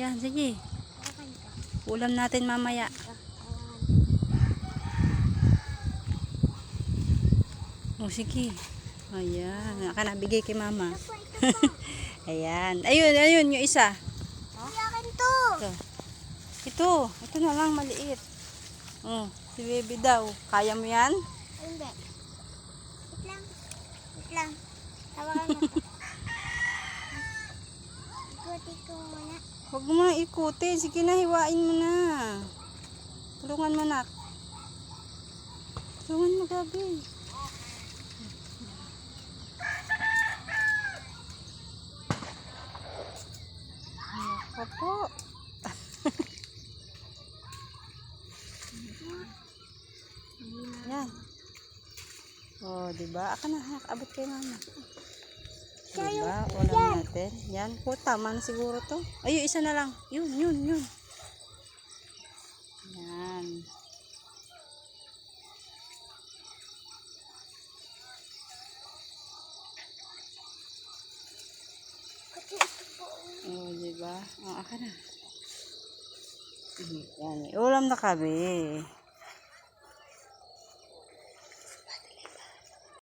Yan, sige. Ulam natin mamaya. O, sige. Ayan. Naka nabigay kay mama. Ayan. Ayun, yung isa. Akin to. Ito na lang, maliit. Si baby daw. Kaya mo yan? Hindi. Wait lang. Tawagan mo to. Ikuti ko muna. Huwag mo na ikutin. Sige na, hiwain mo na. Tulungan mo, nak. Tulungan mo, Gabi. Ako po. Yan. Oh, diba? Aka na, abot kay mama. Diba? Ulam natin. Yan po, tama na siguro to. Ayun, isa na lang. Yun. Yan. Oh, diba? Oh, aka na. Yan. Ulam na kami.